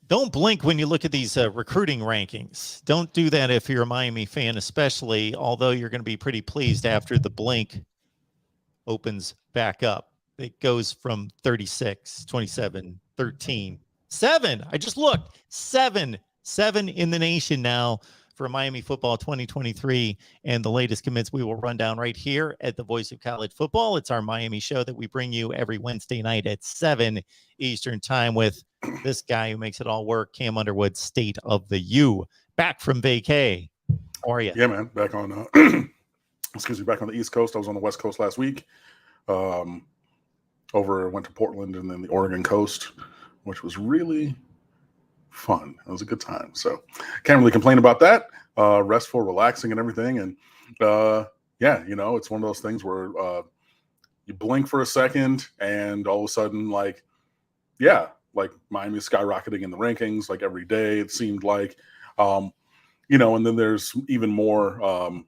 Don't blink when you look at these recruiting rankings. Don't do that if you're a Miami fan, especially, although you're going to be pretty pleased after the blink opens back up. It goes from 36, 27, 13, 7. I just looked. 7 in the nation now for Miami football 2023. And the latest commits we will run down right here at the Voice of College Football. It's our Miami show that we bring you every Wednesday night at 7 Eastern time with this guy who makes it all work, Cam Underwood, State of the U. Back from vacay. How are you? Yeah, man. Back on, back on the East Coast. I was on the West Coast last week. Went to Portland and then the Oregon coast, which was really fun. It was a good time. So can't really complain about that. Restful, relaxing and everything. And it's one of those things where you blink for a second and all of a sudden, like Miami's skyrocketing in the rankings like every day. It seemed like, and then there's even more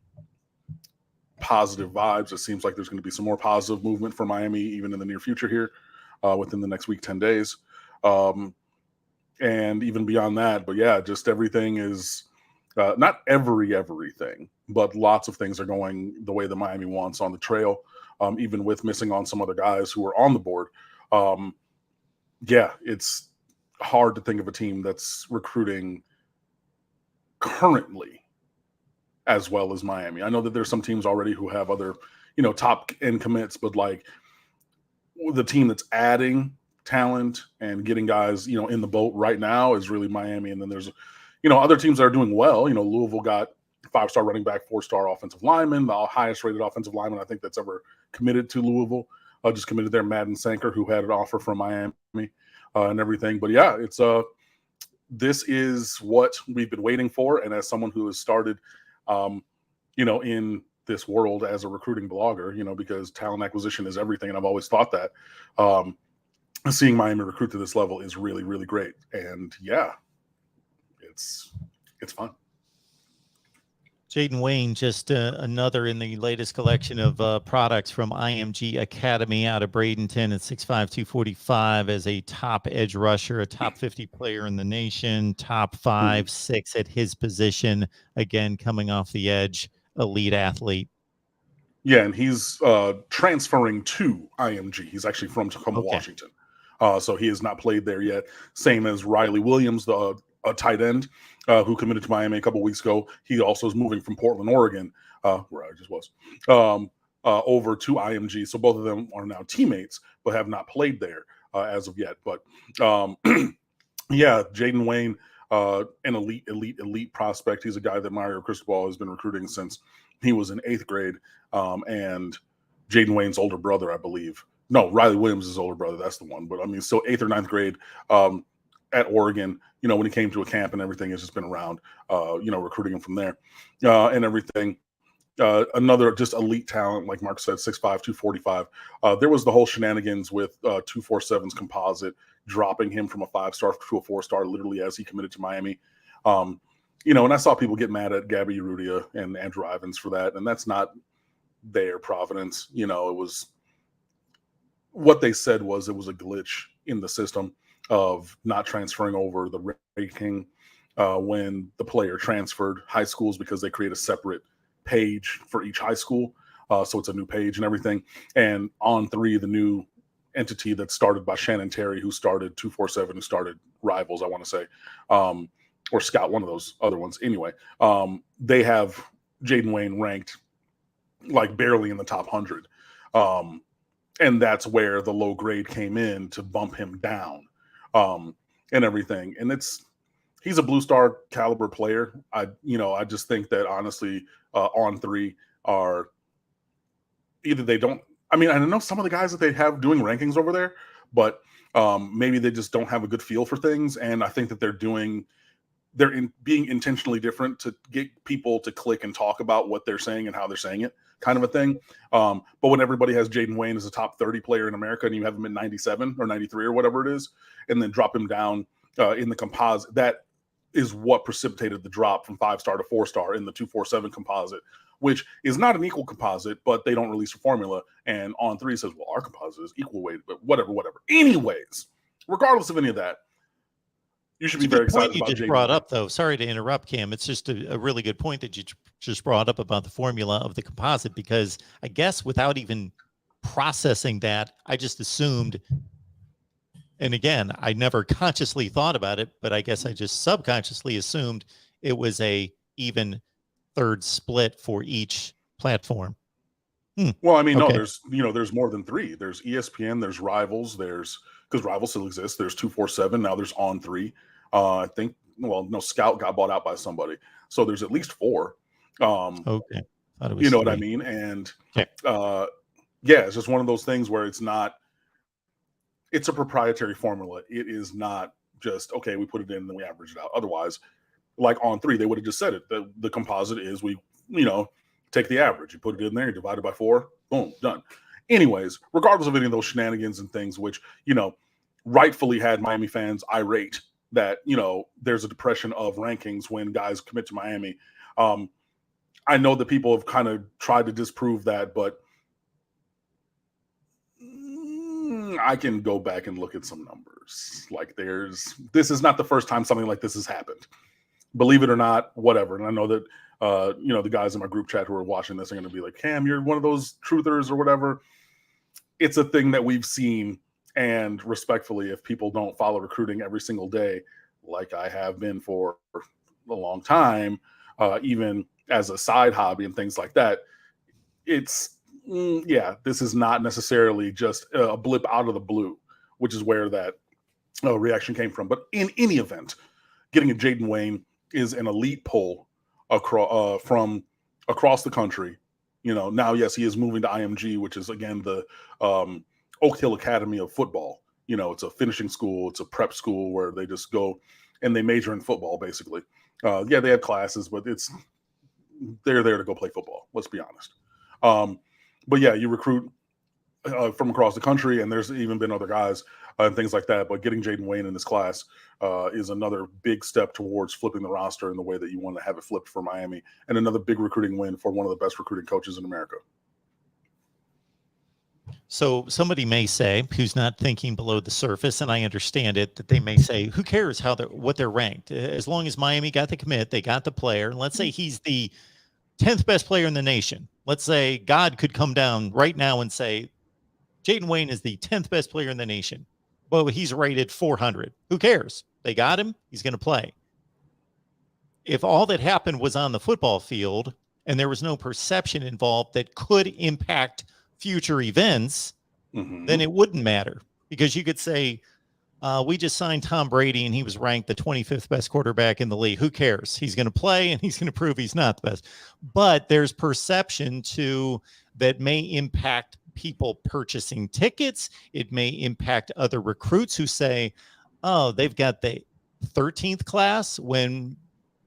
positive vibes. It seems like there's going to be some more positive movement for Miami even in the near future here within the next week, 10 days. And even beyond that, but yeah, just everything is not everything, but lots of things are going the way that Miami wants on the trail, even with missing on some other guys who are on the board. It's hard to think of a team that's recruiting currently as well as Miami. I know that there's some teams already who have other, top end commits, but like the team that's adding talent and getting guys, in the boat right now is really Miami. And then there's, other teams that are doing well. Louisville got 5-star running back, 4-star offensive lineman, the highest rated offensive lineman I think that's ever committed to Louisville. Just committed there, Madden Sanker, who had an offer from Miami and everything. But yeah, it's this is what we've been waiting for. And as someone who has started, in this world as a recruiting blogger, because talent acquisition is everything. And I've always thought that seeing Miami recruit to this level is really, really great. And yeah, it's fun. Jaden Wayne, just another in the latest collection of products from IMG Academy out of Bradenton at 6'5", 245 as a top edge rusher, a top 50 player in the nation, top 5, 6 at his position, again, coming off the edge, elite athlete. Yeah, and he's transferring to IMG. He's actually from Tacoma, Washington. So he has not played there yet. Same as Riley Williams, the tight end who committed to Miami a couple weeks ago. He also is moving from Portland, Oregon, where I just was, over to IMG. So both of them are now teammates, but have not played there as of yet. But Jaden Wayne, an elite prospect. He's a guy that Mario Cristobal has been recruiting since he was in 8th grade. And Jaden Wayne's older brother, I believe. No, Riley Williams' is older brother. That's the one. But I mean, so 8th or 9th grade at Oregon, when he came to a camp and everything, has just been around, recruiting him from there and everything. Another just elite talent, like Mark said, 6'5", 245. There was the whole shenanigans with 247's composite, dropping him from a 5-star to a 4-star literally as he committed to Miami. And I saw people get mad at Gabby Urrutia and Andrew Ivins for that, and that's not their providence. It was what they said was it was a glitch in the system of not transferring over the ranking when the player transferred high schools, because they create a separate page for each high school. So it's a new page and everything. And On3, the new entity that started by Shannon Terry, who started 247, who started Rivals, I want to say, or Scout, one of those other ones. Anyway, they have Jaden Wayne ranked like barely in the top 100. And that's where the low grade came in to bump him down and everything. And he's a blue star caliber player. I just think that honestly, On3 are either they don't. I mean, I know some of the guys that they have doing rankings over there, but maybe they just don't have a good feel for things. And I think that they're being intentionally different to get people to click and talk about what they're saying and how they're saying it, kind of a thing. But when everybody has Jaden Wayne as a top 30 player in America and you have him at 97 or 93 or whatever it is, and then drop him down in the composite, that is what precipitated the drop from 5-star to 4-star in the 247 composite, which is not an equal composite, but they don't release a formula. And On3 says, well, our composite is equal weight, but whatever. Anyways, regardless of any of that, You should It's be a very good point excited you about just Jaden brought Wayne. up, though. Sorry to interrupt, Cam. It's just a really good point that you just brought up about the formula of the composite, because I guess without even processing that, I just assumed, and again, I never consciously thought about it, but I guess I just subconsciously assumed it was a even third split for each platform. Well, I mean, no, Okay. there's more than three. There's ESPN, there's Rivals, there's because Rivals still exists. There's 247 now. There's On Three. I think. Well, no, Scout got bought out by somebody, so there's at least four. Okay. Thought it You was know what I three. mean? And Okay. yeah, it's just one of those things where it's not. It's a proprietary formula. It is not just okay. We put it in and then we average it out. Otherwise, like On Three, they would have just said it. The composite is we take the average, you put it in there, you divide it by 4, boom, done. Anyways, regardless of any of those shenanigans and things, which rightfully had Miami fans irate that there's a depression of rankings when guys commit to Miami. I know that people have kind of tried to disprove that, but I can go back and look at some numbers. Like this is not the first time something like this has happened. Believe it or not, whatever. And I know that the guys in my group chat who are watching this are going to be like, Cam, you're one of those truthers or whatever. It's a thing that we've seen. And respectfully, if people don't follow recruiting every single day, like I have been for a long time, even as a side hobby and things like that, this is not necessarily just a blip out of the blue, which is where that reaction came from. But in any event, getting a Jaden Wayne is an elite pull from across the country. Now, yes, he is moving to IMG, which is, again, the Oak Hill Academy of Football. It's a finishing school. It's a prep school where they just go and they major in football, basically. They have classes, but they're there to go play football. Let's be honest. But yeah, you recruit from across the country, and there's even been other guys and things like that. But getting Jaden Wayne in this class is another big step towards flipping the roster in the way that you want to have it flipped for Miami, and another big recruiting win for one of the best recruiting coaches in America. So somebody may say, who's not thinking below the surface, and I understand it, that they may say, who cares what they're ranked? As long as Miami got the commit, they got the player. And let's say he's the 10th best player in the nation. Let's say God could come down right now and say, Jaden Wayne is the 10th best player in the nation. Well, he's rated 400. Who cares? They got him. He's going to play. If all that happened was on the football field and there was no perception involved that could impact future events, then it wouldn't matter, because you could say, we just signed Tom Brady and he was ranked the 25th best quarterback in the league. Who cares? He's going to play and he's going to prove he's not the best. But there's perception too that may impact people purchasing tickets. It may impact other recruits who say, oh, they've got the 13th class when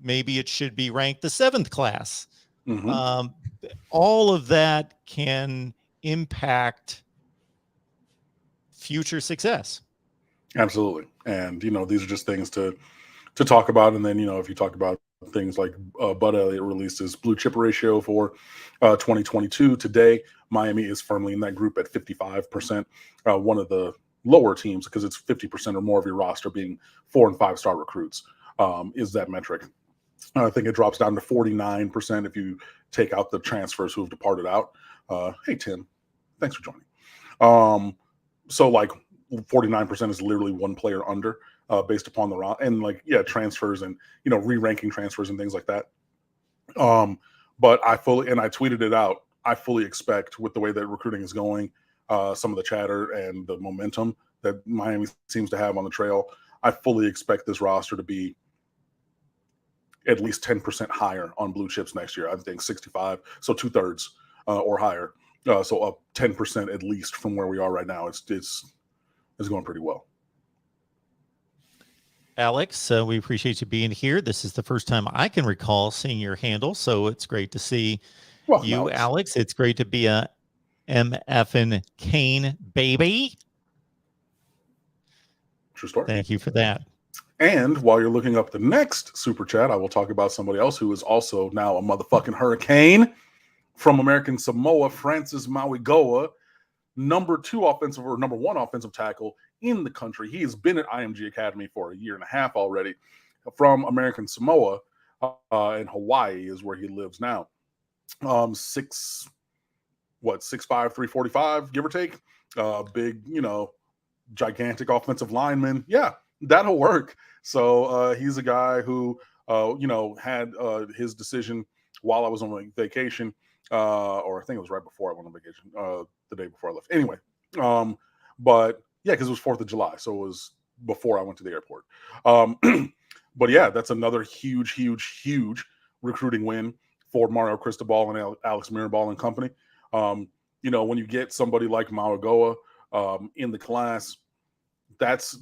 maybe it should be ranked the 7th class. All of that can impact future success. Absolutely. And, these are just things to talk about. And then, if you talk about things like Bud Elliott released his blue chip ratio for 2022 today, Miami is firmly in that group at 55%. One of the lower teams, because it's 50% or more of your roster being 4- and 5-star recruits, is that metric. I think it drops down to 49% if you take out the transfers who have departed out. Hey, Tim, thanks for joining. So like 49% is literally one player under based upon the and transfers and re-ranking transfers and things like that. But I tweeted it out. I fully expect, with the way that recruiting is going, some of the chatter and the momentum that Miami seems to have on the trail, I fully expect this roster to be at least 10% higher on blue chips next year. I think 65, so 2/3 or higher. So up 10% at least from where we are right now. It's going pretty well. Alex, we appreciate you being here. This is the first time I can recall seeing your handle, so it's great to see you, Alex. It's great to be a MF Kane baby. True story. Thank you for that. And while you're looking up the next super chat, I will talk about somebody else who is also now a motherfucking hurricane from American Samoa, Francis Mauigoa. number 2 offensive or number 1 offensive tackle in the country. He has been at IMG Academy for a year and a half already, from American Samoa, and Hawaii is where he lives now. 6'5", 345, give or take. Big, gigantic offensive lineman. Yeah, that'll work. So he's a guy who, had his decision while I was on vacation, or I think it was right before I went on vacation, the day before I left. Anyway, but yeah, because it was 4th of July, so it was before I went to the airport. But yeah, that's another huge, huge, huge recruiting win for Mario Cristobal and Alex Mirabal and company. When you get somebody like Mauigoa in the class, these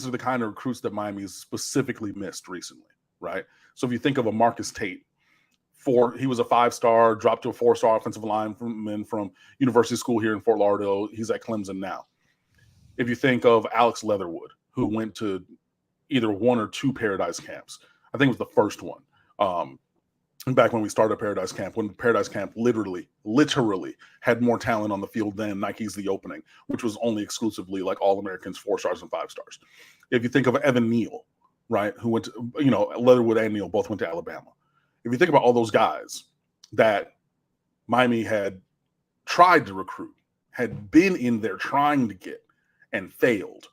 are the kind of recruits that Miami's specifically missed recently, right? So if you think of a Marcus Tate, he was a 5-star, dropped to a 4-star offensive lineman from University School here in Fort Lauderdale. He's at Clemson now. If you think of Alex Leatherwood, who went to either 1 or 2 Paradise camps, I think it was the first one. Back when we started Paradise Camp, when Paradise Camp literally had more talent on the field than Nike's The Opening, which was only exclusively like All-Americans, 4 stars and 5 stars. If you think of Evan Neal, right, who went to, Leatherwood and Neal both went to Alabama. If you think about all those guys that Miami had tried to recruit, had been in there trying to get and failed,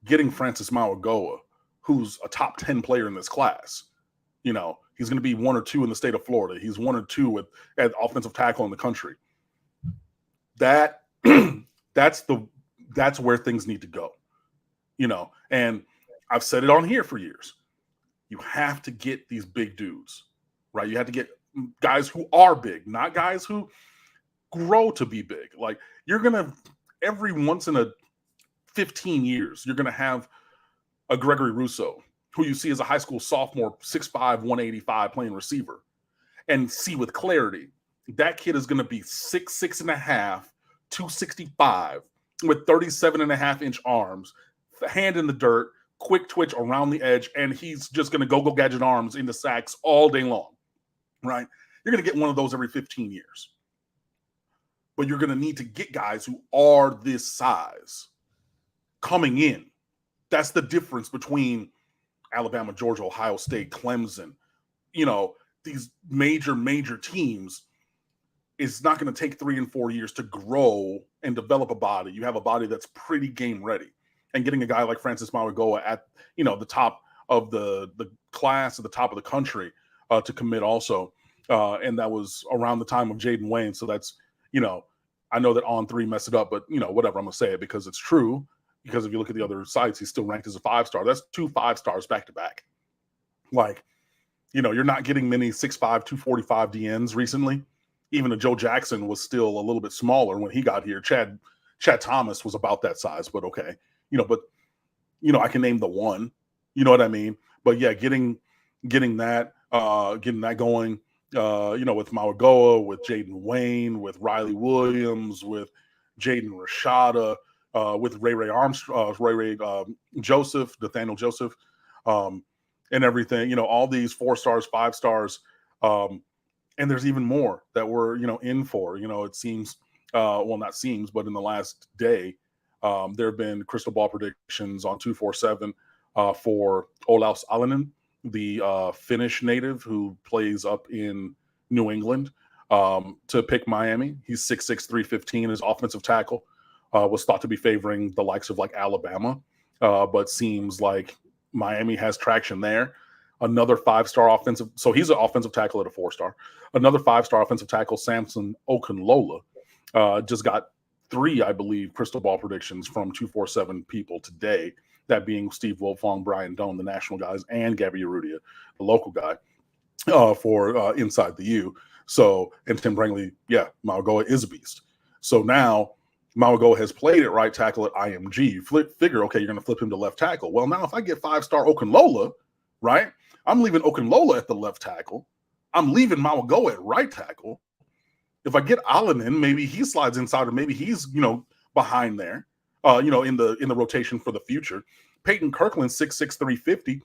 getting Francis Mauigoa, who's a top 10 player in this class, he's going to be 1 or 2 in the state of Florida. He's 1 or 2 at offensive tackle in the country. That's where things need to go, and I've said it on here for years. You have to get these big dudes, right? You have to get guys who are big, not guys who grow to be big. Like, you're going to, every once in a 15 years, you're going to have a Gregory Rousseau, who you see as a high school sophomore, 6'5", 185, playing receiver, and see with clarity, that kid is going to be 6'6.5", 265, with 37.5-inch arms, hand in the dirt, quick twitch around the edge, and he's just going to go gadget arms into sacks all day long, right? You're going to get one of those every 15 years. But you're going to need to get guys who are this size coming in. That's the difference between Alabama, Georgia, Ohio State, Clemson, these major teams. It's not going to take 3 and 4 years to grow and develop a body. You have a body that's pretty game ready. And getting a guy like Francis Mauigoa at, the top of the class, at the top of the country, to commit also. And that was around the time of Jaden Wayne. So that's, I know that On3 messed it up, but, whatever, I'm going to say it because it's true. Because if you look at the other sites, he's still ranked as a 5-star. That's 2 5-stars back to back. Like, you're not getting many 6'5", 245 DNs recently. Even a Joe Jackson was still a little bit smaller when he got here. Chad Thomas was about that size, but okay. But I can name the one. You know what I mean? But yeah, getting that going, with Mauigoa, with Jaden Wayne, with Riley Williams, with Jaden Rashada, with Ray Armstrong, Joseph, Nathaniel Joseph, and everything, all these 4 stars, 5 stars. And there's even more that we're, in for, it seems, well, not seems, but in the last day, there have been crystal ball predictions on 247 for Olaus Alanen, the Finnish native who plays up in New England, to pick Miami. He's 6'6", 315, his offensive tackle. Was thought to be favoring the likes of like Alabama, but seems like Miami has traction there. Another 5-star offensive, so he's an offensive tackle at a 4-star. Another 5-star offensive tackle, Samson Okunlola, just got 3, I believe, crystal ball predictions from 247 people today. That being Steve Wilfong, Brian Doan, the national guys, and Gabby Urrutia, the local guy, for Inside the U. So, and Tim Brangley, yeah, Mauigoa is a beast. So now Mauigoa has played at right tackle at IMG. You figure, okay, you're going to flip him to left tackle. Well, now if I get 5-star Okunlola, right, I'm leaving Okunlola at the left tackle. I'm leaving Mauigoa at right tackle. If I get Alanen, maybe he slides inside, or maybe he's, behind there, in the rotation for the future. Peyton Kirkland, 6'6", 350.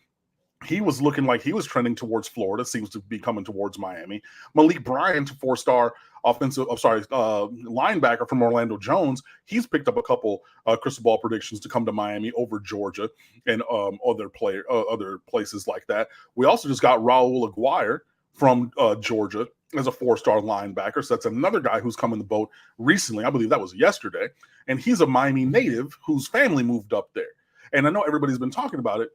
he was looking like he was trending towards Florida, seems to be coming towards Miami. Malik Bryant, 4-star linebacker from Orlando Jones, he's picked up a couple crystal ball predictions to come to Miami over Georgia and other places like that. We also just got Raul Aguirre from Georgia as a 4-star linebacker. So that's another guy who's come in the boat recently. I believe that was yesterday. And he's a Miami native whose family moved up there. And I know everybody's been talking about it.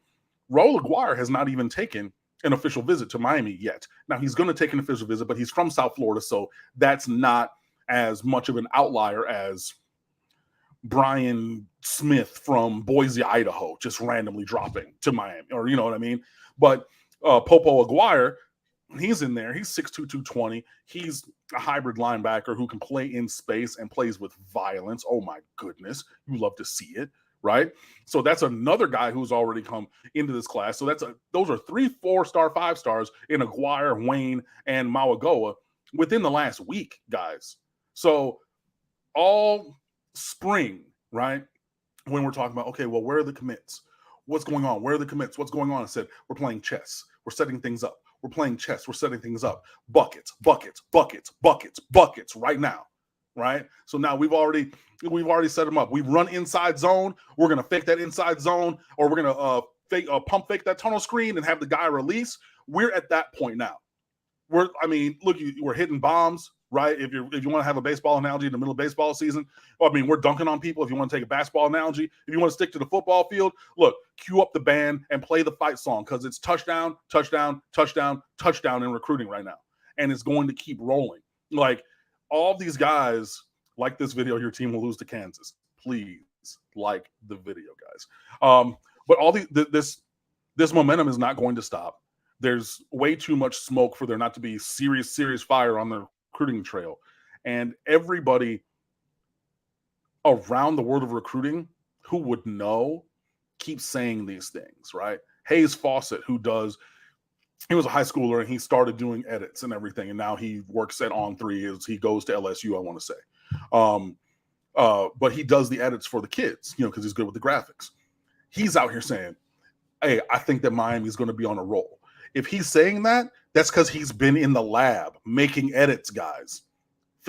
Raul Aguirre has not even taken an official visit to Miami yet. Now, he's going to take an official visit, but he's from South Florida, so that's not as much of an outlier as Brian Smith from Boise, Idaho, just randomly dropping to Miami, or you know what I mean? But Popo Aguirre, he's in there. He's 6'2", 220. He's a hybrid linebacker who can play in space and plays with violence. Oh, my goodness. You love to see it. Right, so that's another guy who's already come into this class. So those are 3 4-star, 5-stars in Aguirre, Wayne, and Mauigoa within the last week, guys. So all spring, right, when we're talking about, okay, well, where are the commits? What's going on? Where are the commits? What's going on? I said, we're playing chess. We're setting things up. We're playing chess. We're setting things up. Buckets, buckets, buckets, buckets, buckets right now. Right. So now we've already set them up. We run inside zone. We're going to fake that inside zone, or we're going to pump fake that tunnel screen and have the guy release. We're at that point now. We're hitting bombs, right? If you want to have a baseball analogy in the middle of baseball season, we're dunking on people. If you want to take a basketball analogy, if you want to stick to the football field, look, cue up the band and play the fight song, because it's touchdown, touchdown, touchdown, touchdown in recruiting right now. And it's going to keep rolling. Like, all these guys, like this video, your team will lose to Kansas. Please like the video, guys. But all this momentum is not going to stop. There's way too much smoke for there not to be serious fire on the recruiting trail. And everybody around the world of recruiting who would know keeps saying these things, right? Hayes Fawcett, he was a high schooler and he started doing edits and everything. And now he works at On3 as he goes to LSU, I want to say. But he does the edits for the kids, because he's good with the graphics. He's out here saying, hey, I think that Miami's going to be on a roll. If he's saying that, that's because he's been in the lab making edits, guys.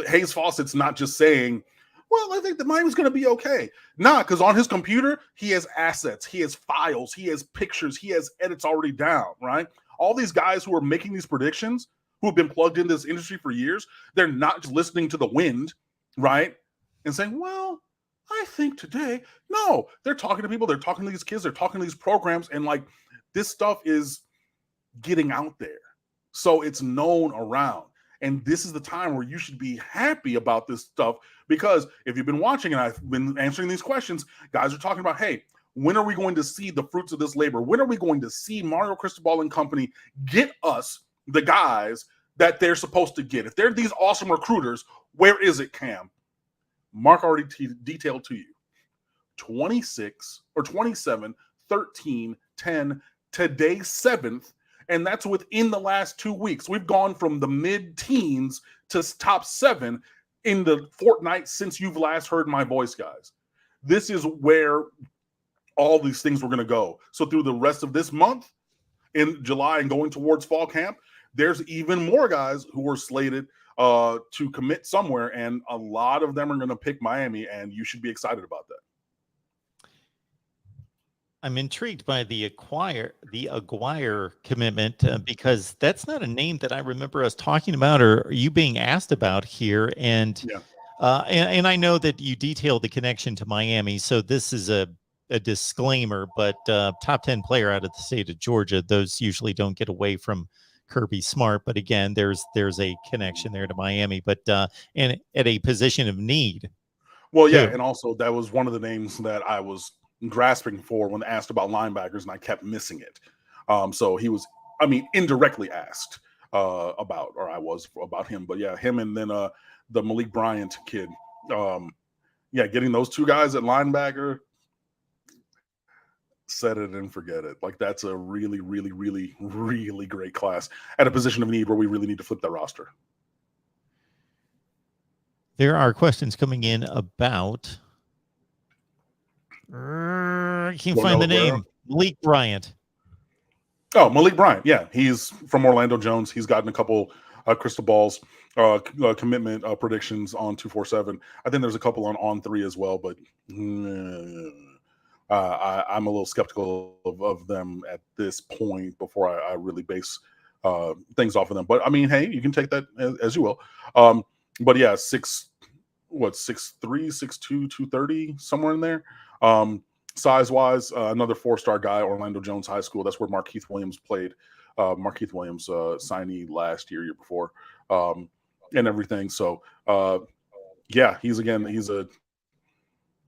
Hayes Fawcett's not just saying, well, I think that Miami's going to be okay. Nah, because on his computer, he has assets, he has files, he has pictures, he has edits already down, right? All these guys who are making these predictions, who have been plugged into this industry for years, they're not just listening to the wind, right? And saying, well, I think today. No, they're talking to people. They're talking to these kids. They're talking to these programs. And like, this stuff is getting out there. So it's known around. And this is the time where you should be happy about this stuff, because if you've been watching and I've been answering these questions, guys are talking about, hey, when are we going to see the fruits of this labor? When are we going to see Mario Cristobal and company get us the guys that they're supposed to get? If they're these awesome recruiters, where is it, Cam? Mark already detailed to you. 26 or 27, 13, 10, today 7th, and that's within the last 2 weeks. We've gone from the mid-teens to top 7 in the fortnight since you've last heard my voice, guys. This is where all these things were going to go. So through the rest of this month, in July and going towards fall camp, there's even more guys who were slated to commit somewhere, and a lot of them are going to pick Miami, and you should be excited about that. I'm intrigued by the Aguirre commitment because that's not a name that I remember us talking about or you being asked about here. And and I know that you detailed the connection to Miami, so this is a disclaimer, but top 10 player out of the state of Georgia, those usually don't get away from Kirby Smart. But again, there's a connection there to Miami, but and at a position of need. Well, yeah, and also that was one of the names that I was grasping for when asked about linebackers, and I kept missing it. So he was, indirectly asked about, or I was about him. But yeah, him and then the Malik Bryant kid. Getting those two guys at linebacker, set it and forget it. Like, that's a really, really, really, really great class at a position of need where we really need to flip that roster. There are questions coming in about I can't find the name. Malik Bryant. Oh, Malik Bryant. Yeah, he's from Orlando Jones. He's gotten a couple crystal balls, commitment predictions on 247. I think there's a couple on 3 as well, but I'm a little skeptical of them at this point before I really base things off of them. But I mean, hey, you can take that as you will. But yeah, 6'3", 6'2", 230, somewhere in there. Size wise, another 4-star guy, Orlando Jones High School. That's where Markeith Williams played. Markeith Williams signee last year before, and everything. So yeah, he's a,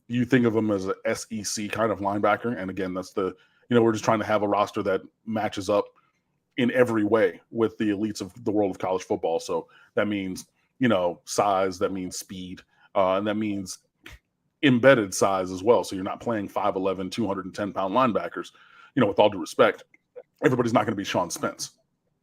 you think of him as a SEC kind of linebacker, and again, that's we're just trying to have a roster that matches up in every way with the elites of the world of college football. So that means size, that means speed, and that means embedded size as well. So you're not playing 5'11", 210-pound linebackers. With all due respect, everybody's not going to be Sean Spence.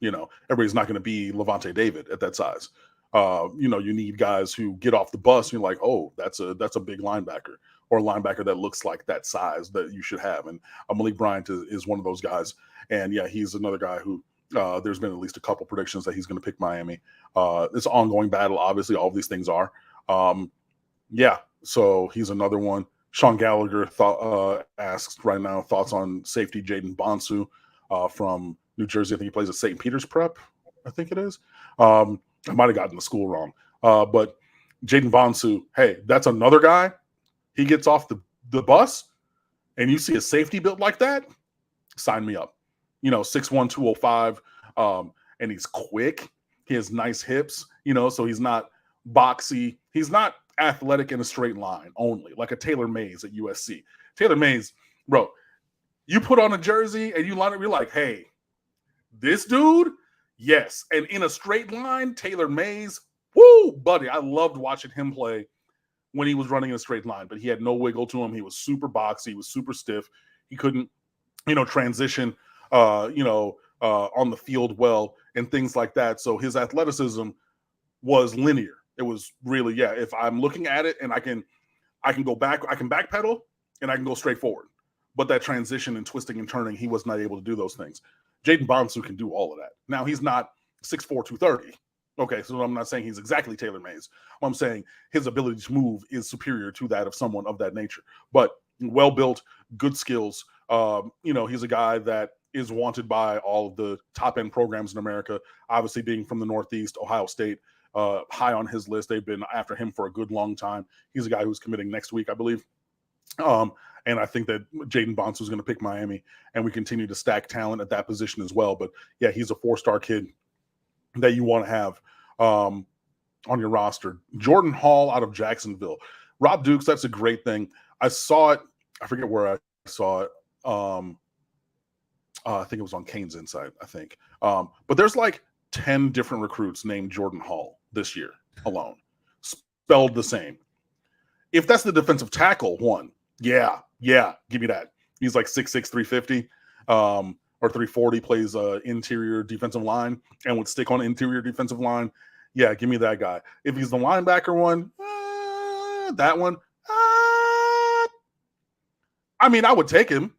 Everybody's not going to be Levante David at that size. You need guys who get off the bus and you're like, oh, that's a big linebacker, or a linebacker that looks like that size that you should have. And Malik Bryant is one of those guys. And yeah, he's another guy who there's been at least a couple predictions that he's going to pick Miami. It's an ongoing battle. Obviously, all of these things are. Yeah, so he's another one. Sean Gallagher asks right now thoughts on safety Jaden Bonsu from New Jersey. I think he plays at St. Peter's Prep. I think it is. I might have gotten the school wrong. But Jaden Bonsu, hey, that's another guy. He gets off the bus and you see a safety built like that, sign me up. 6'1", 205, and he's quick. He has nice hips, so he's not boxy. He's not athletic in a straight line only, like a Taylor Mays at USC. Taylor Mays, bro, you put on a jersey and you line up, you're like, hey, this dude, yes. And in a straight line, Taylor Mays, woo, buddy. I loved watching him play when he was running in a straight line, but he had no wiggle to him. He was super boxy. He was super stiff. He couldn't, transition, on the field well and things like that. So his athleticism was linear. It was really, yeah, if I'm looking at it and I can go back, I can backpedal and I can go straight forward. But that transition and twisting and turning, he was not able to do those things. Jaden Bonsu can do all of that. Now, he's not 6'4", 230. Okay, so I'm not saying he's exactly Taylor Mays. I'm saying his ability to move is superior to that of someone of that nature. But well-built, good skills. He's a guy that is wanted by all of the top-end programs in America, obviously being from the Northeast, Ohio State, high on his list. They've been after him for a good long time. He's a guy who's committing next week, I believe. And I think that Jaden Bonsu is going to pick Miami, and we continue to stack talent at that position as well. But yeah, he's a 4-star kid that you want to have on your roster. Jordan Hall out of Jacksonville. Rob Dukes, that's a great thing. I saw it. I forget where I saw it. I think it was on Kane's Insight, I think. But there's like 10 different recruits named Jordan Hall this year alone, spelled the same. If that's the defensive tackle one, yeah, give me that. He's like 6'6", 350, or 340, plays interior defensive line and would stick on interior defensive line. Yeah, give me that guy. If he's the linebacker one, that one, I mean, I would take him,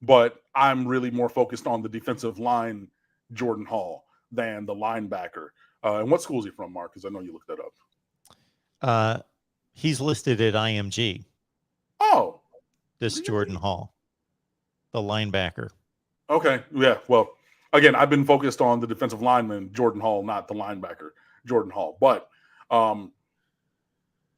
but I'm really more focused on the defensive line, Jordan Hall, than the linebacker. And what school is he from, Mark? Because I know you looked that up. He's listed at IMG. Oh. This Jordan Hall, the linebacker. Okay. Yeah. Well, again, I've been focused on the defensive lineman, Jordan Hall, not the linebacker, Jordan Hall. But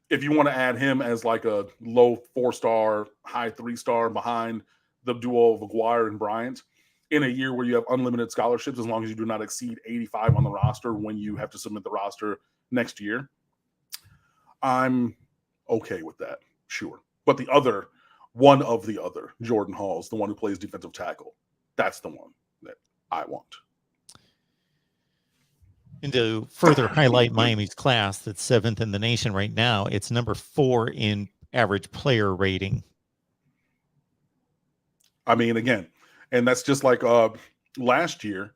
if you want to add him as like a low 4-star, high 3-star behind the duo of Aguirre and Bryant in a year where you have unlimited scholarships, as long as you do not exceed 85 on the roster when you have to submit the roster next year, I'm okay with that. Sure. But one of the other, Jordan Hall's the one who plays defensive tackle. That's the one that I want. And to further highlight Miami's class, that's 7th in the nation right now, it's number 4 in average player rating. I mean, again, and that's just like last year.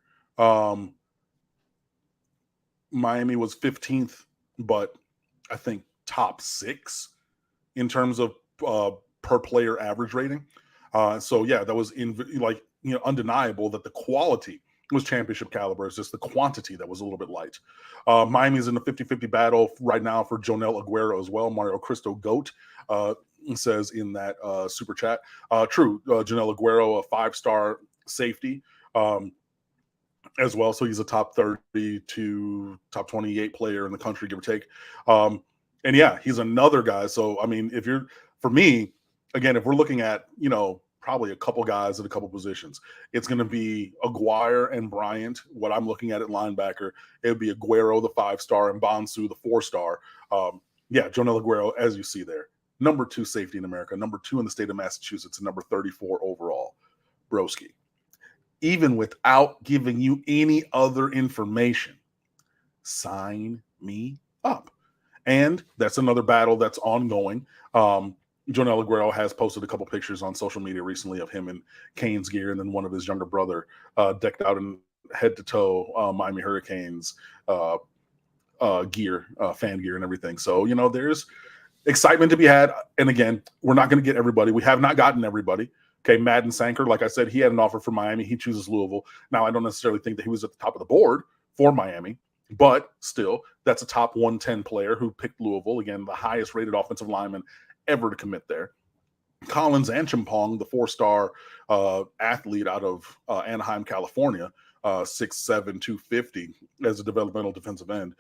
Miami was 15th, but I think top 6 in terms of per player average rating. So yeah, that was undeniable that the quality was championship caliber. It's just the quantity that was a little bit light. Miami's in the 50-50 battle right now for Jonel Aguero as well. Mario Cristo GOAT says in that super chat. True, Jonel Aguero, a 5-star safety as well. So he's a top 30 to top 28 player in the country, give or take. And yeah, he's another guy. So, I mean, for me, again, if we're looking at, probably a couple guys at a couple positions, it's going to be Aguirre and Bryant. What I'm looking at linebacker, it would be Aguero, the 5-star, and Bonsu, the 4-star. Jonel Aguero, as you see there, number 2 safety in America, number 2 in the state of Massachusetts, and number 34 overall. Broski. Even without giving you any other information, sign me up. And that's another battle that's ongoing. Jonel Aguero has posted a couple pictures on social media recently of him in Canes gear, and then one of his younger brother decked out in head-to-toe Miami Hurricanes gear, fan gear and everything. So, there's excitement to be had. And again, we're not going to get everybody. We have not gotten everybody. Okay, Madden Sanker, like I said, he had an offer for Miami. He chooses Louisville. Now, I don't necessarily think that he was at the top of the board for Miami, but still, that's a top 110 player who picked Louisville. Again, the highest rated offensive lineman ever to commit there. Collins Anchampong, the 4-star athlete out of Anaheim, California, 6'7", 250 as a developmental defensive end.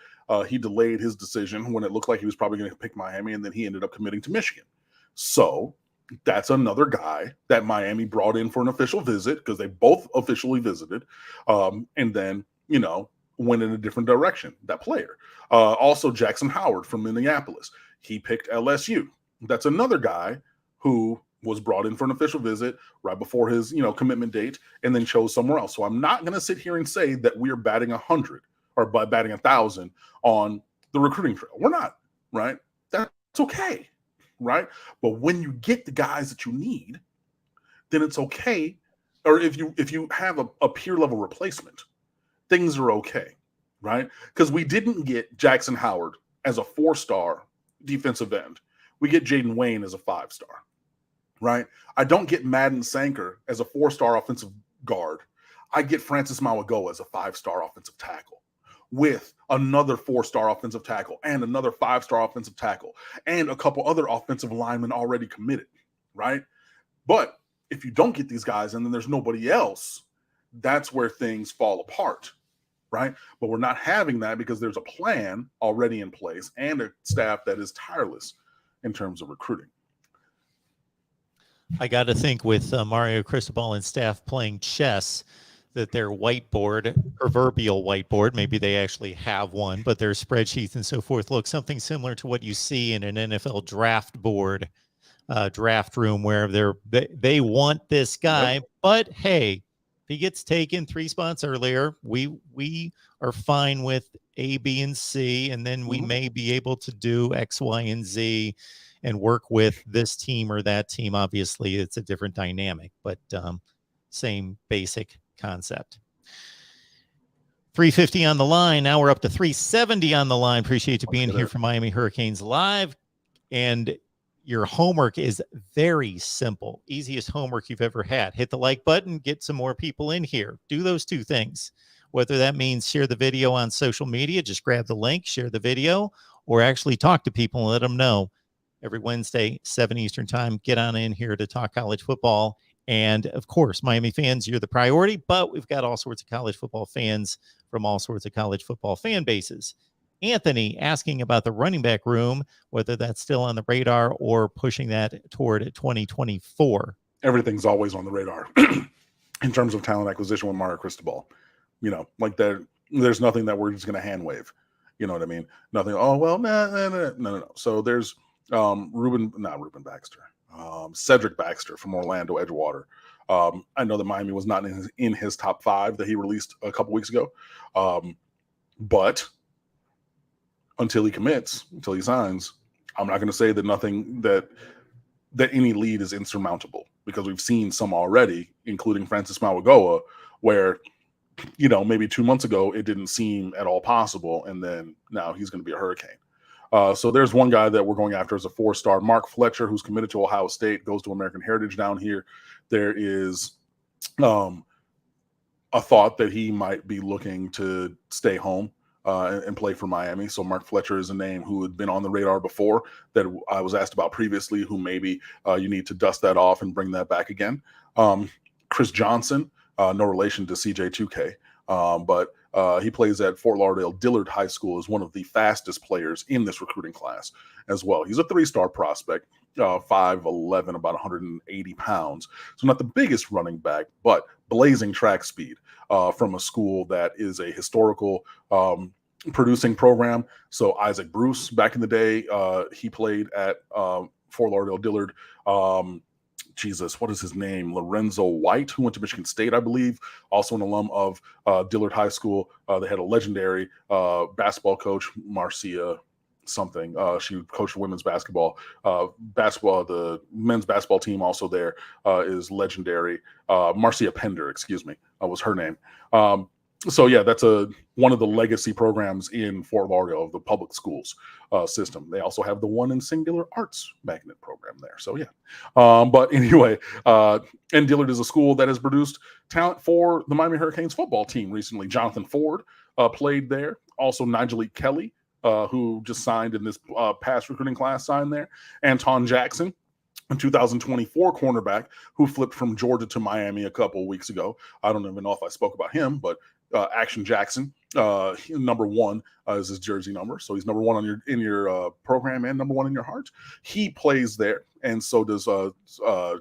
He delayed his decision when it looked like he was probably going to pick Miami, and then he ended up committing to Michigan. So that's another guy that Miami brought in for an official visit, because they both officially visited, and then, went in a different direction, that player. Also, Jackson Howard from Minneapolis. He picked LSU. That's another guy who was brought in for an official visit right before his, commitment date, and then chose somewhere else. So I'm not going to sit here and say that we're batting 100 or by batting 1,000 on the recruiting trail. We're not, right? That's okay, right? But when you get the guys that you need, then it's okay. Or if you have a peer level replacement, things are okay, right? Because we didn't get Jackson Howard as a 4-star defensive end. We get Jaden Wayne as a 5-star, right? I don't get Madden Sanker as a 4-star offensive guard. I get Francis Mauigoa as a 5-star offensive tackle with another 4-star offensive tackle and another 5-star offensive tackle and a couple other offensive linemen already committed, right? But if you don't get these guys and then there's nobody else, that's where things fall apart, right? But we're not having that because there's a plan already in place and a staff that is tireless in terms of recruiting. I got to think with Mario Cristobal and staff playing chess, that their whiteboard, proverbial whiteboard, maybe they actually have one, but their spreadsheets and so forth look something similar to what you see in an NFL draft board, draft room, where they want this guy, Yep. but hey, if he gets taken 3 spots earlier, we are fine with A, B, and C, and then we may be able to do X, Y, and Z and work with this team or that team. Obviously, it's a different dynamic, but same basic concept. 350 on the line. Now we're up to 370 on the line. Appreciate you being here for Miami Hurricanes Live. And your homework is very simple. Easiest homework you've ever had. Hit the like button, get some more people in here. Do those 2 things. Whether that means share the video on social media, just grab the link, share the video, or actually talk to people and let them know. Every Wednesday, 7 Eastern time, get on in here to talk college football. And of course, Miami fans, you're the priority, but we've got all sorts of college football fans from all sorts of college football fan bases. Anthony asking about the running back room, whether that's still on the radar or pushing that toward 2024. Everything's always on the radar in terms of talent acquisition with Mario Cristobal. Like there's nothing that we're just going to hand wave. You know what I mean? Nothing. Oh, well, no. So there's Cedric Baxter from Orlando Edgewater. I know that Miami was not in his top 5 that he released a couple weeks ago. But until he commits, until he signs, I'm not going to say that nothing that any lead is insurmountable, because we've seen some already, including Francis Mauigoa, where, maybe 2 months ago, it didn't seem at all possible. And then now he's going to be a Hurricane. So there's one guy that we're going after as a 4-star. Mark Fletcher, who's committed to Ohio State, goes to American Heritage down here. There is a thought that he might be looking to stay home and play for Miami. So Mark Fletcher is a name who had been on the radar before that I was asked about previously, who maybe you need to dust that off and bring that back again. Chris Johnson, no relation to CJ2K, but he plays at Fort Lauderdale Dillard High School, is one of the fastest players in this recruiting class as well. He's a 3-star prospect, 5'11", about 180 pounds. So not the biggest running back, but blazing track speed from a school that is a historical producing program. So Isaac Bruce, back in the day, he played at Fort Lauderdale Dillard. Jesus, what is his name? Lorenzo White, who went to Michigan State, I believe, also an alum of Dillard High School. They had a legendary basketball coach, Marcia something. She coached women's basketball. The men's basketball team also there is legendary. Marcia Pender, excuse me, was her name. So yeah, that's one of the legacy programs in Fort Lauderdale of the public schools system. They also have the one in Singular Arts magnet program there. So yeah, but anyway, and Dillard is a school that has produced talent for the Miami Hurricanes football team recently. Jonathan Ford played there. Also Nigel Kelly, who just signed in this past recruiting class, signed there. Anton Jackson, a 2024 cornerback who flipped from Georgia to Miami a couple of weeks ago. I don't even know if I spoke about him, but Action Jackson, number 1 is his jersey number. So he's number 1 in your program and number 1 in your heart. He plays there, and so does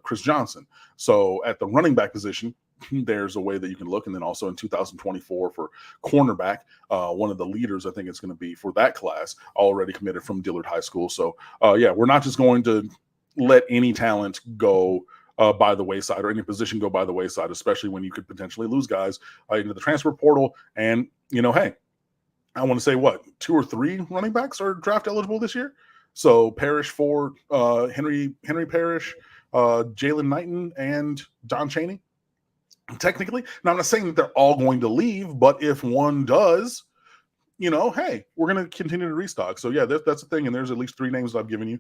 Chris Johnson. So at the running back position, there's a way that you can look. And then also in 2024 for cornerback, one of the leaders, I think it's going to be for that class, already committed from Dillard High School. So yeah, we're not just going to let any talent go by the wayside, or any position go by the wayside, especially when you could potentially lose guys into the transfer portal. And, hey, I want to say 2 or 3 running backs are draft eligible this year. So Parrish for Henry Parrish, Jalen Knighton, and Don Chaney. Technically, now I'm not saying that they're all going to leave, but if one does, hey, we're going to continue to restock. So yeah, that's the thing. And there's at least 3 names I've given you.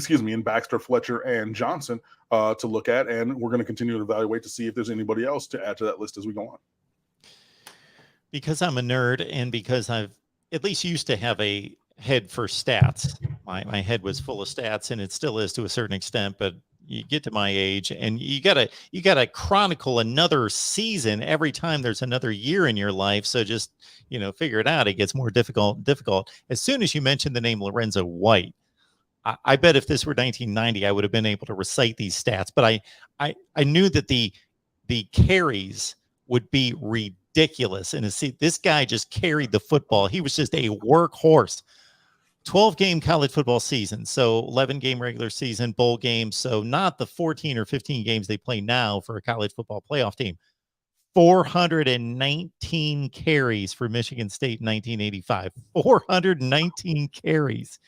In Baxter, Fletcher, and Johnson to look at, and we're going to continue to evaluate to see if there's anybody else to add to that list as we go on. Because I'm a nerd, and because I've at least used to have a head for stats. My head was full of stats, and it still is to a certain extent, but you get to my age and you gotta chronicle another season every time there's another year in your life. So just, figure it out. It gets more difficult. As soon as you mention the name Lorenzo White, I bet if this were 1990, I would have been able to recite these stats, but I knew that the carries would be ridiculous. And see, this guy just carried the football. He was just a workhorse. 12-game college football season, so 11-game regular season, bowl games, so not the 14 or 15 games they play now for a college football playoff team. 419 carries for Michigan State in 1985. 419 carries.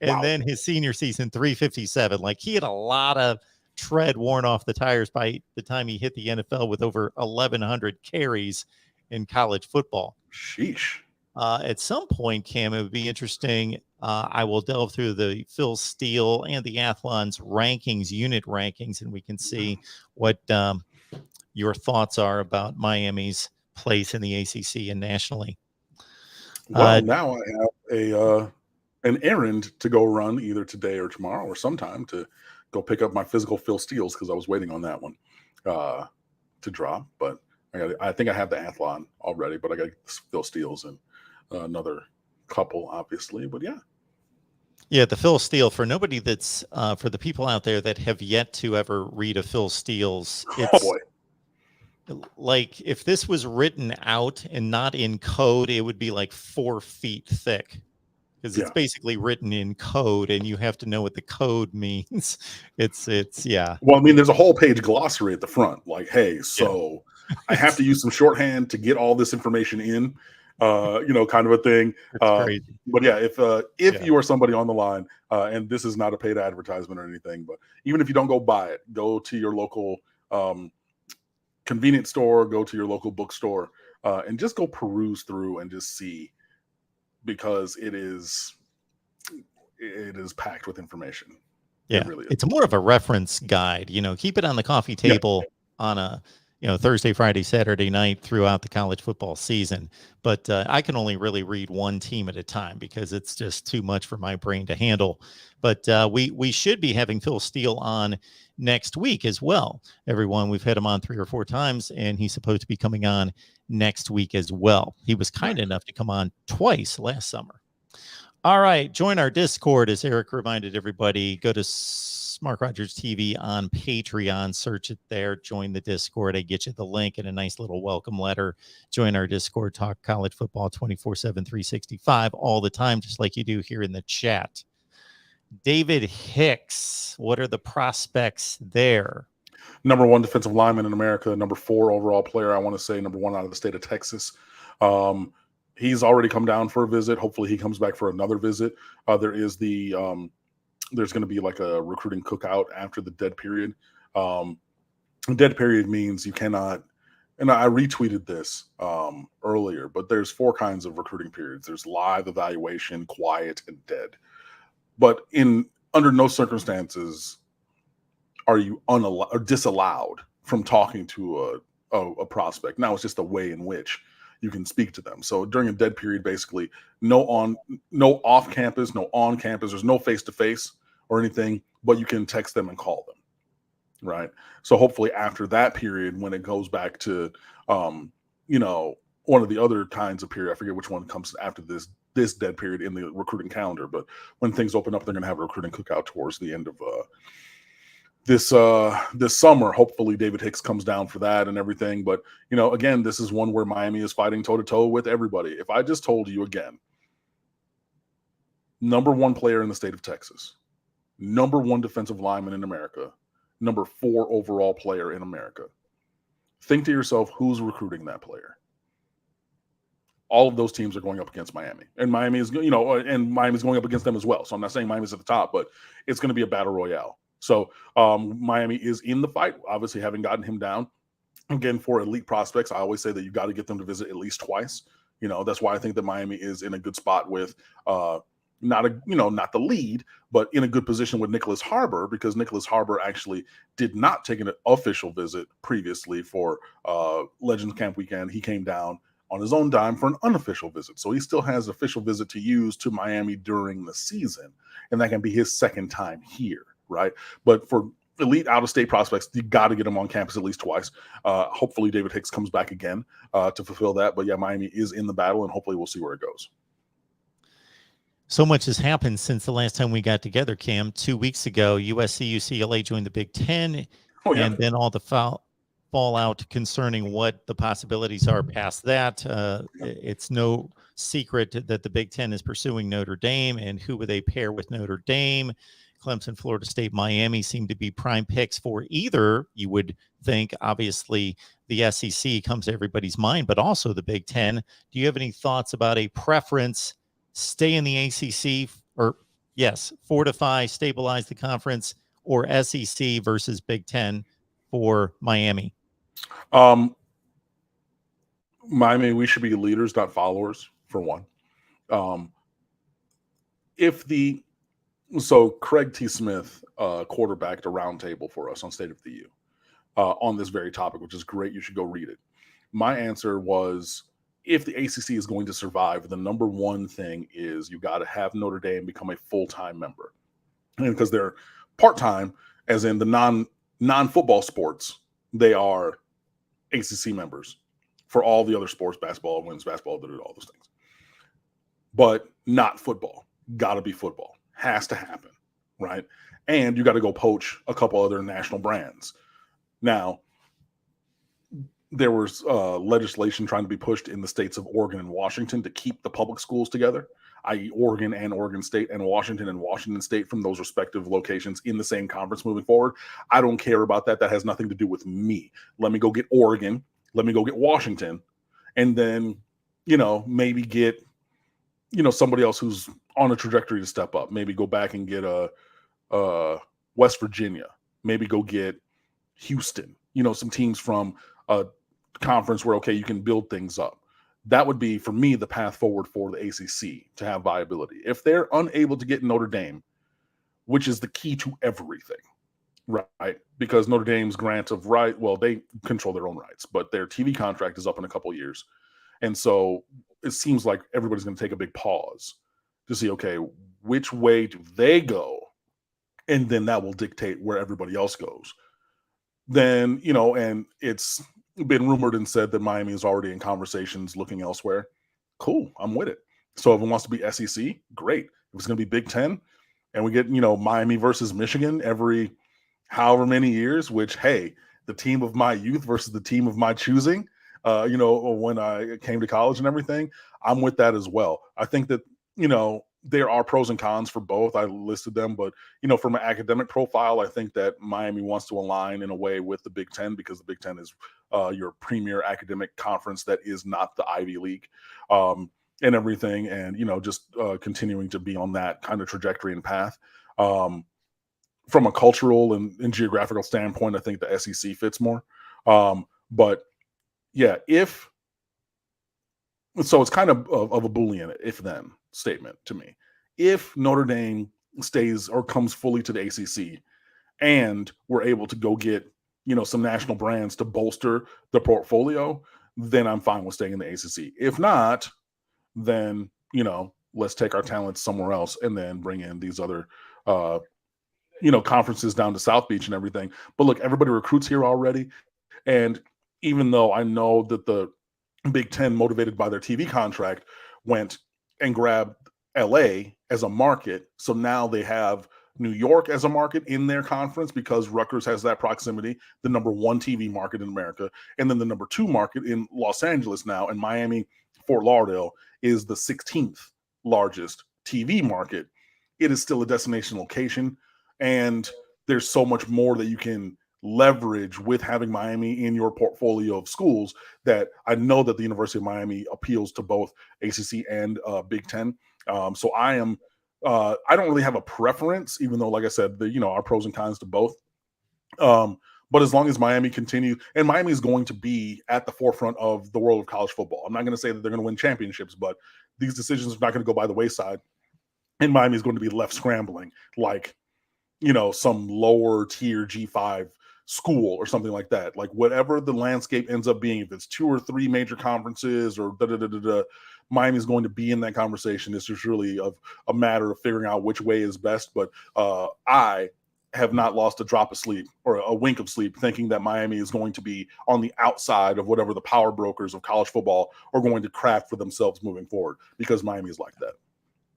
And Wow. then his senior season, 357. Like, he had a lot of tread worn off the tires by the time he hit the NFL with over 1,100 carries in college football. Sheesh. At some point, Cam, it would be interesting. I will delve through the Phil Steele and the Athlon's unit rankings, and we can see what your thoughts are about Miami's place in the ACC and nationally. Well, now I have an errand to go run either today or tomorrow or sometime to go pick up my physical Phil Steels, because I was waiting on that one to drop. But I think I have the Athlon already, but I got Phil Steels and another couple, obviously. But yeah, the Phil Steele, for nobody that's for the people out there that have yet to ever read a Phil Steele's, it's like if this was written out and not in code, it would be like 4 feet thick, because it's basically written in code and you have to know what the code means. It's Well, I mean, there's a whole page glossary at the front, like, hey, so I have to use some shorthand to get all this information in, kind of a thing. Crazy. But yeah, if you are somebody on the line, and this is not a paid advertisement or anything, but even if you don't go buy it, go to your local convenience store, go to your local bookstore, and just go peruse through and just see, because it is it is packed with information. Yeah, It really is. it's more of a reference guide. Keep it on the coffee table on a Thursday, Friday, Saturday night throughout the college football season. But I can only really read one team at a time because it's just too much for my brain to handle. But we should be having Phil Steele on next week as well. Everyone, we've had him on 3 or 4 times, and he's supposed to be coming on next week as well. He was kind enough to come on twice last summer. All right. Join our Discord, as Eric reminded everybody. Go to Smart Rogers TV on Patreon. Search it there. Join the Discord. I get you the link and a nice little welcome letter. Join our Discord. Talk college football 24/7, 365 all the time, just like you do here in the chat. David Hicks, what are the prospects there? Number 1 defensive lineman in America. Number 4 overall player. I want to say number 1 out of the state of Texas. He's already come down for a visit. Hopefully he comes back for another visit. There's going to be like a recruiting cookout after the dead period. Dead period means you cannot, and I retweeted this earlier, but there's 4 kinds of recruiting periods. There's live, evaluation, quiet, and dead. But under no circumstances are you disallowed from talking to a prospect. Now it's just a way in which you can speak to them. So during a dead period, basically, no off campus, no on campus, there's no face-to-face or anything, but you can text them and call them, right? So hopefully after that period, when it goes back to, one of the other kinds of period, I forget which one comes after this dead period in the recruiting calendar, but when things open up, they're going to have a recruiting cookout towards the end of this summer. Hopefully David Hicks comes down for that and everything. But, again, this is one where Miami is fighting toe-to-toe with everybody. If I just told you again, number 1 player in the state of Texas, number 1 defensive lineman in America, number 4 overall player in America, think to yourself, who's recruiting that player? All of those teams are going up against Miami, and Miami is, and Miami's going up against them as well. So I'm not saying Miami's at the top, but it's going to be a battle royale. So Miami is in the fight, obviously having gotten him down. Again, for elite prospects, I always say that you got to get them to visit at least twice. That's why I think that Miami is in a good spot with not the lead, but in a good position with Nicholas Harbor, because Nicholas Harbor actually did not take an official visit previously for Legends Camp weekend. He came down on his own dime for an unofficial visit. So he still has an official visit to use to Miami during the season, and that can be his second time here. Right. But for elite out-of-state prospects, you got to get them on campus at least twice. Hopefully David Hicks comes back again to fulfill that. But yeah, Miami is in the battle, and hopefully we'll see where it goes. So much has happened since the last time we got together, Cam. 2 weeks ago, USC, UCLA joined the Big Ten, and then all the fallout concerning what the possibilities are past that. It's no secret that the Big Ten is pursuing Notre Dame, and who would they pair with Notre Dame? Clemson, Florida State, Miami seem to be prime picks for either. You would think, obviously, the SEC comes to everybody's mind, but also the Big Ten. Do you have any thoughts about a preference? Stay in the ACC, or yes, fortify, stabilize the conference, or SEC versus Big Ten for Miami? Miami, we should be leaders, not followers, for one. So Craig T. Smith quarterbacked a roundtable for us on State of the U on this very topic, which is great. You should go read it. My answer was, if the ACC is going to survive, the number 1 thing is you got to have Notre Dame become a full-time member. And because they're part-time, as in the non-football sports, they are ACC members. For all the other sports, basketball, women's basketball, all those things. But not football. Got to be football. Has to happen, right? And you got to go poach a couple other national brands. Now, there was legislation trying to be pushed in the states of Oregon and Washington to keep the public schools together, i.e. Oregon and Oregon State and Washington State from those respective locations in the same conference moving forward. I don't care about that. That has nothing to do with me. Let me go get Oregon. Let me go get Washington. And then, maybe get, somebody else who's on a trajectory to step up. Maybe go back and get a West Virginia. Maybe go get Houston. Some teams from a conference where, okay, you can build things up. that would be, for me, the path forward for the ACC to have viability. If they're unable to get Notre Dame, which is the key to everything, right? Because Notre Dame's grant of right, well, they control their own rights, but their TV contract is up in a couple of years. And so it seems like everybody's going to take a big pause to see, okay, which way do they go? And then that will dictate where everybody else goes. Then, and it's been rumored and said that Miami is already in conversations looking elsewhere. Cool, I'm with it. So if it wants to be SEC, great. If it's going to be Big Ten, and we get, Miami versus Michigan every however many years, which, hey, the team of my youth versus the team of my choosing, when I came to college and everything, I'm with that as well. I think that, there are pros and cons for both. I listed them, but, from an academic profile, I think that Miami wants to align in a way with the Big Ten, because the Big Ten is your premier academic conference that is not the Ivy League. And everything, and just continuing to be on that kind of trajectory and path. From a cultural and geographical standpoint, I think the SEC fits more. But yeah, so it's kind of a Boolean if-then statement to me. If Notre Dame stays or comes fully to the ACC, and we're able to go get some national brands to bolster the portfolio, then I'm fine with staying in the ACC. If not, then let's take our talents somewhere else and then bring in these other conferences down to South Beach and everything. But look, everybody recruits here already, and even though I know that the Big Ten, motivated by their TV contract, went and grabbed LA as a market, so now they have New York as a market in their conference, because Rutgers has that proximity, the number one TV market in America, and then the number two market in Los Angeles now, and Miami, Fort Lauderdale is the 16th largest TV market. It is still a destination location, and there's so much more that you can leverage with having Miami in your portfolio of schools, that I know that the University of Miami appeals to both ACC and Big Ten. So I don't really have a preference, even though, like I said, our pros and cons to both. But as long as Miami continues, and Miami is going to be at the forefront of the world of college football. I'm not going to say that they're going to win championships, but these decisions are not going to go by the wayside. And Miami is going to be left scrambling like, some lower tier G5 school or something like that. Like, whatever the landscape ends up being, if it's 2 or 3 major conferences or Miami is going to be in that conversation. It's just really a matter of figuring out which way is best. But I have not lost a drop of sleep or a wink of sleep thinking that Miami is going to be on the outside of whatever the power brokers of college football are going to craft for themselves moving forward, because Miami is like that.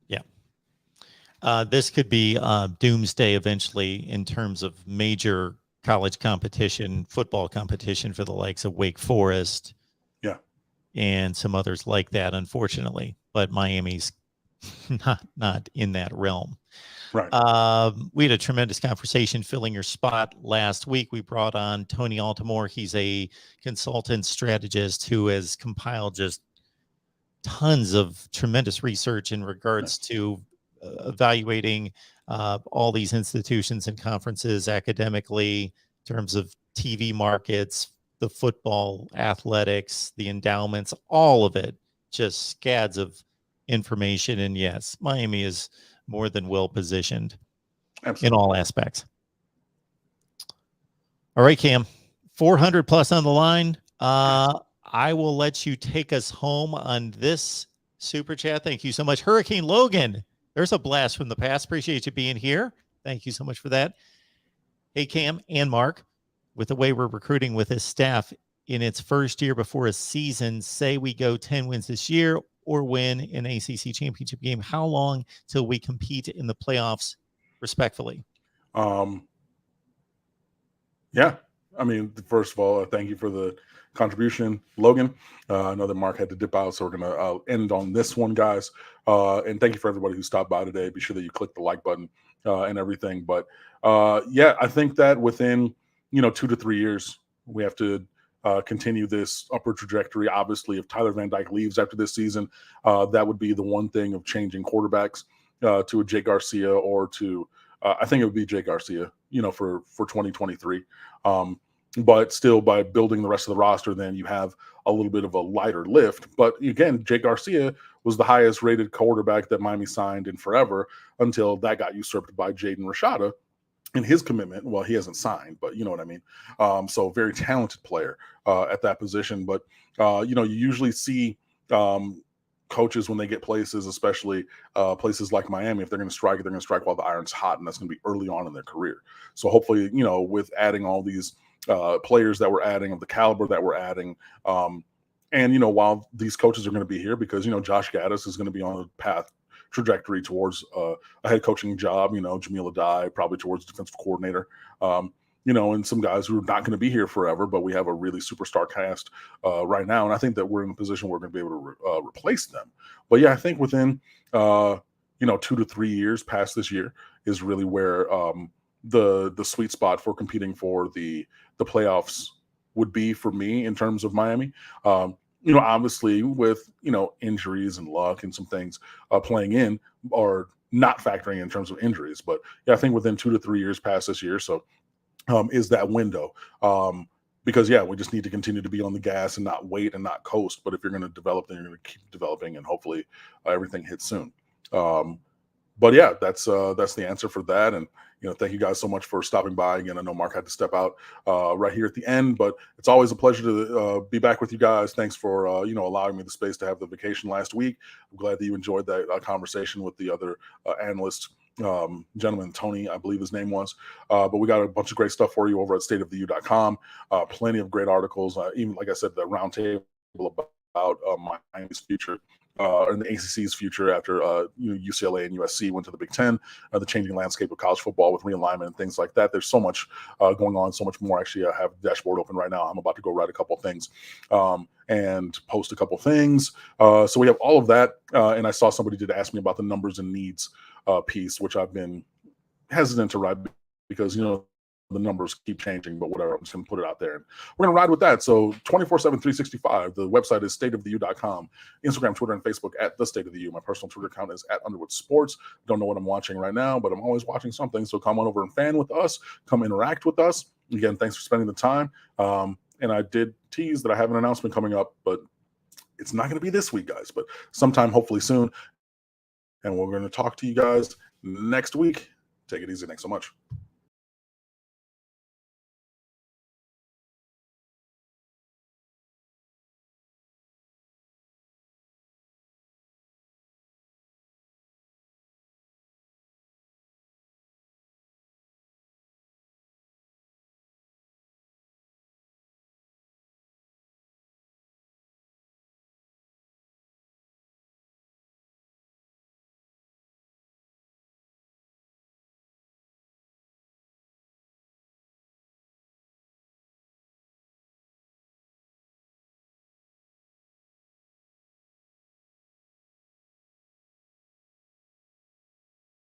Yeah. This could be doomsday eventually in terms of major college competition, football competition for the likes of Wake Forest. Yeah. And some others like that, unfortunately. But Miami's not in that realm. Right. We had a tremendous conversation filling your spot last week. We brought on Tony Altimore. He's a consultant strategist who has compiled just tons of tremendous research in regards to evaluating all these institutions and conferences academically, in terms of TV markets, the football, athletics, the endowments, all of it, just scads of information. And yes, Miami is more than well positioned in all aspects. All right, Cam, 400 plus on the line. I will let you take us home on this super chat. Thank you so much. Hurricane Logan, there's a blast from the past. Appreciate you being here. Thank you so much for that. Hey, Cam and Mark, with the way we're recruiting with this staff in its first year before a season, say we go 10 wins this year or win an ACC championship game, how long till we compete in the playoffs respectfully? Yeah. I mean, first of all, thank you for the contribution, Logan. I know that Mark had to dip out, so we're going to end on this one, guys. And thank you for everybody who stopped by today. Be sure that you click the like button and everything. But yeah, I think that within, 2 to 3 years, we have to continue this upward trajectory. Obviously, if Tyler Van Dyke leaves after this season, that would be the one thing of changing quarterbacks to a Jay Garcia or to I think it would be Jay Garcia, for 2023. but still by building the rest of the roster, then you have a little bit of a lighter lift. But again, Jake Garcia was the highest rated quarterback that Miami signed in forever until that got usurped by Jaden Rashada in his commitment. Well, he hasn't signed, but you know what I mean. So very talented player at that position. But you usually see coaches when they get places, especially places like Miami, if they're going to strike, they're going to strike while the iron's hot, and that's going to be early on in their career. So hopefully, with adding all these players that we're adding, of the caliber that we're adding, and while these coaches are going to be here, because Josh Gaddis is going to be on a trajectory towards a head coaching job, Jamil Adai probably towards defensive coordinator, and some guys who are not going to be here forever, but we have a really superstar cast right now. And I think that we're in a position where we're going to be able to replace them. But yeah, I think within, 2 to 3 years past this year is really where the sweet spot for competing for the playoffs would be for me in terms of Miami. Obviously with, injuries and luck and some things playing in, or not factoring in terms of injuries. But yeah, I think within 2 to 3 years past this year. So is that window. Because yeah, we just need to continue to be on the gas and not wait and not coast. But if you're going to develop, then you're going to keep developing, and hopefully everything hits soon. But yeah, that's the answer for that. And thank you guys so much for stopping by again. I know Mark had to step out right here at the end, but it's always a pleasure to be back with you guys. Thanks for allowing me the space to have the vacation last week. I'm glad that you enjoyed that conversation with the other analyst gentleman, Tony, I believe his name was. But we got a bunch of great stuff for you over at stateoftheu.com. Plenty of great articles, even like I said, the roundtable about Miami's future. In the ACC's future after UCLA and USC went to the Big Ten, the changing landscape of college football with realignment and things like that. There's so much going on, so much more. Actually, I have the dashboard open right now. I'm about to go write a couple of things and post a couple of things. So we have all of that. And I saw somebody did ask me about the numbers and needs piece, which I've been hesitant to write because, the numbers keep changing, but whatever, I'm just going to put it out there. And we're going to ride with that. So 24/7, 365. The website is stateoftheu.com. Instagram, Twitter, and Facebook at The State of the U. My personal Twitter account is at Underwood Sports. Don't know what I'm watching right now, but I'm always watching something. So come on over and fan with us. Come interact with us. Again, thanks for spending the time. And I did tease that I have an announcement coming up, but it's not going to be this week, guys, but sometime hopefully soon. And we're going to talk to you guys next week. Take it easy. Thanks so much.